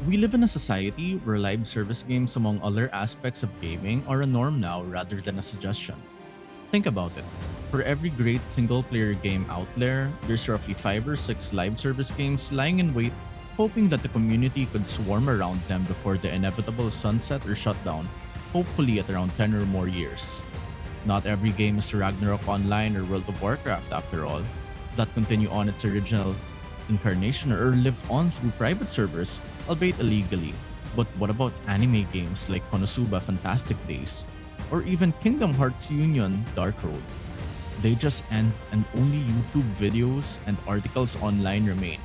We live in a society where live service games, among other aspects of gaming, are a norm now rather than a suggestion. Think about it. For every great single player game out there, there's roughly 5 or 6 live service games lying in wait, hoping that the community could swarm around them before the inevitable sunset or shutdown, hopefully at around 10 or more years. Not every game is Ragnarok Online or World of Warcraft after all, that continue on its original incarnation or live on through private servers, albeit illegally. But what about anime games like Konosuba Fantastic Days, or even Kingdom Hearts Union Dark Road? They just end and only YouTube videos and articles online remain.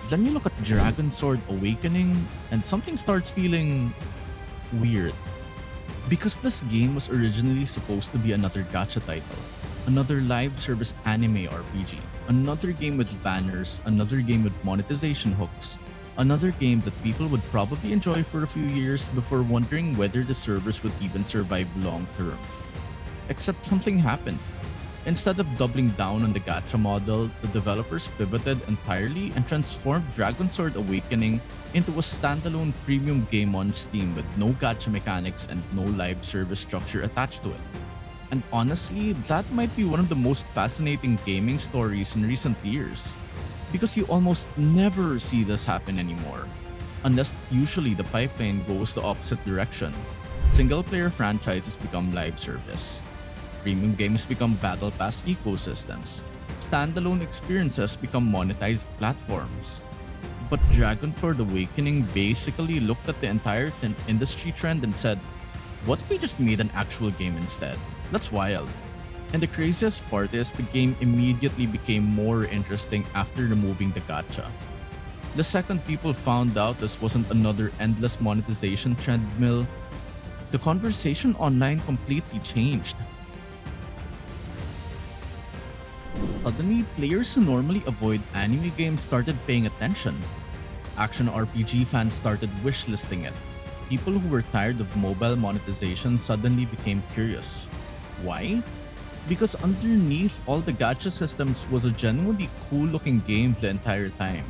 Then you look at DragonSword Awakening and something starts feeling weird. Because this game was originally supposed to be another gacha title, another live service anime RPG, another game with banners, another game with monetization hooks, another game that people would probably enjoy for a few years before wondering whether the servers would even survive long term. Except something happened. Instead of doubling down on the gacha model, the developers pivoted entirely and transformed DragonSword Awakening into a standalone premium game on Steam with no gacha mechanics and no live service structure attached to it. And honestly, that might be one of the most fascinating gaming stories in recent years. Because you almost never see this happen anymore. Unless usually the pipeline goes the opposite direction. Single player franchises become live service. Premium games become battle pass ecosystems. Standalone experiences become monetized platforms. But DragonSword Awakening basically looked at the entire industry trend and said, what if we just made an actual game instead? That's wild. And the craziest part is the game immediately became more interesting after removing the gacha. The second people found out this wasn't another endless monetization treadmill, the conversation online completely changed. Suddenly, players who normally avoid anime games started paying attention. Action RPG fans started wishlisting it. People who were tired of mobile monetization suddenly became curious. Why? Because underneath all the gacha systems was a genuinely cool looking game the entire time.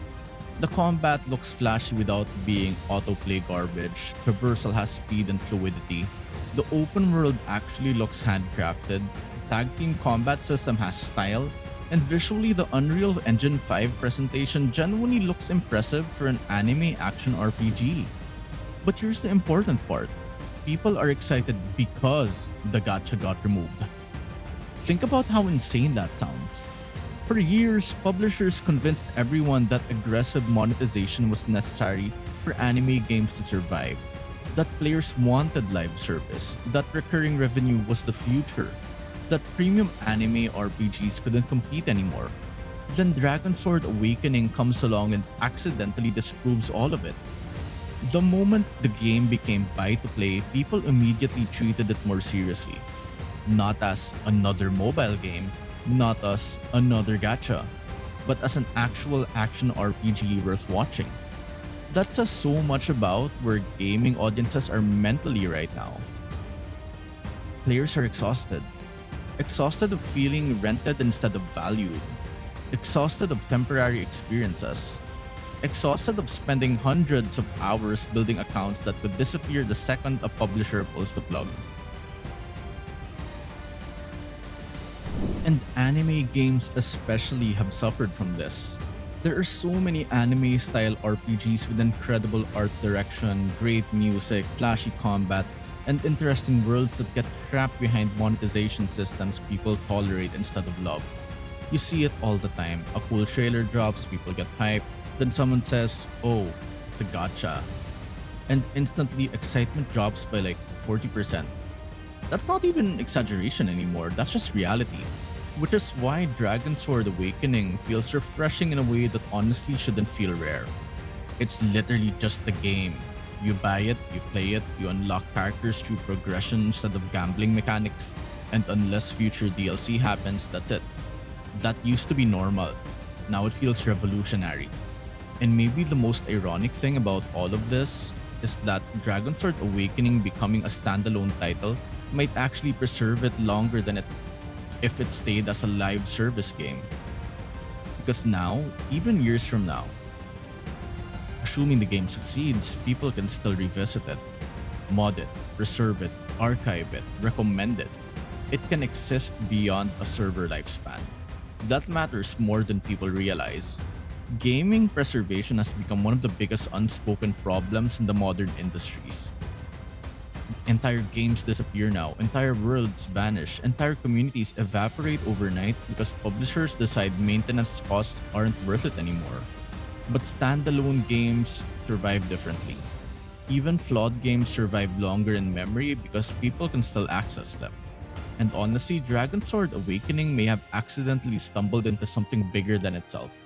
The combat looks flashy without being autoplay garbage, traversal has speed and fluidity, the open world actually looks handcrafted, the tag team combat system has style, and visually the Unreal Engine 5 presentation genuinely looks impressive for an anime action RPG. But here's the important part. People are excited because the gacha got removed. Think about how insane that sounds. For years, publishers convinced everyone that aggressive monetization was necessary for anime games to survive, that players wanted live service, that recurring revenue was the future, that premium anime RPGs couldn't compete anymore. Then DragonSword Awakening comes along and accidentally disproves all of it. The moment the game became buy to play, people immediately treated it more seriously. Not as another mobile game, not as another gacha, but as an actual action RPG worth watching. That says so much about where gaming audiences are mentally right now. Players are exhausted. Exhausted of feeling rented instead of valued. Exhausted of temporary experiences. Exhausted of spending hundreds of hours building accounts that could disappear the second a publisher pulls the plug. And anime games especially have suffered from this. There are so many anime-style RPGs with incredible art direction, great music, flashy combat, and interesting worlds that get trapped behind monetization systems people tolerate instead of love. You see it all the time. A cool trailer drops, people get hyped, then someone says, oh, it's a gacha. And instantly excitement drops by like 40%. That's not even exaggeration anymore, that's just reality. Which is why DragonSword Awakening feels refreshing in a way that honestly shouldn't feel rare. It's literally just the game. You buy it, you play it, you unlock characters through progression instead of gambling mechanics, and unless future DLC happens, that's it. That used to be normal. Now it feels revolutionary. And maybe the most ironic thing about all of this is that DragonSword Awakening becoming a standalone title might actually preserve it longer than it if it stayed as a live service game. Because now, even years from now, a Assuming the game succeeds, people can still revisit it, mod it, preserve it, archive it, recommend it. It can exist beyond a server lifespan. That matters more than people realize. Gaming preservation has become one of the biggest unspoken problems in the modern industries. Entire games disappear now, entire worlds vanish, entire communities evaporate overnight because publishers decide maintenance costs aren't worth it anymore. But standalone games survive differently. Even flawed games survive longer in memory because people can still access them. And honestly, DragonSword Awakening may have accidentally stumbled into something bigger than itself.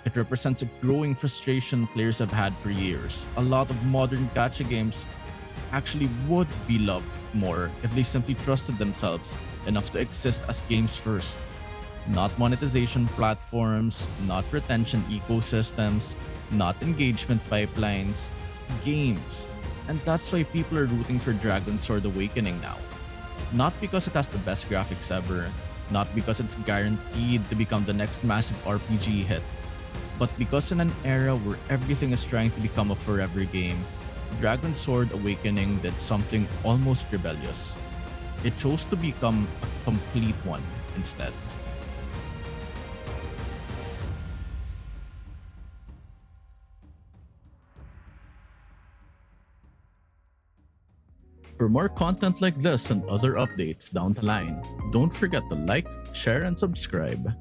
It represents a growing frustration players have had for years. A lot of modern gacha games actually would be loved more if they simply trusted themselves enough to exist as games first. Not monetization platforms, not retention ecosystems, not engagement pipelines, games. And that's why people are rooting for DragonSword Awakening now. Not because it has the best graphics ever, not because it's guaranteed to become the next massive RPG hit, but because in an era where everything is trying to become a forever game, DragonSword Awakening did something almost rebellious. It chose to become a complete one instead. For more content like this and other updates down the line, don't forget to like, share, and subscribe.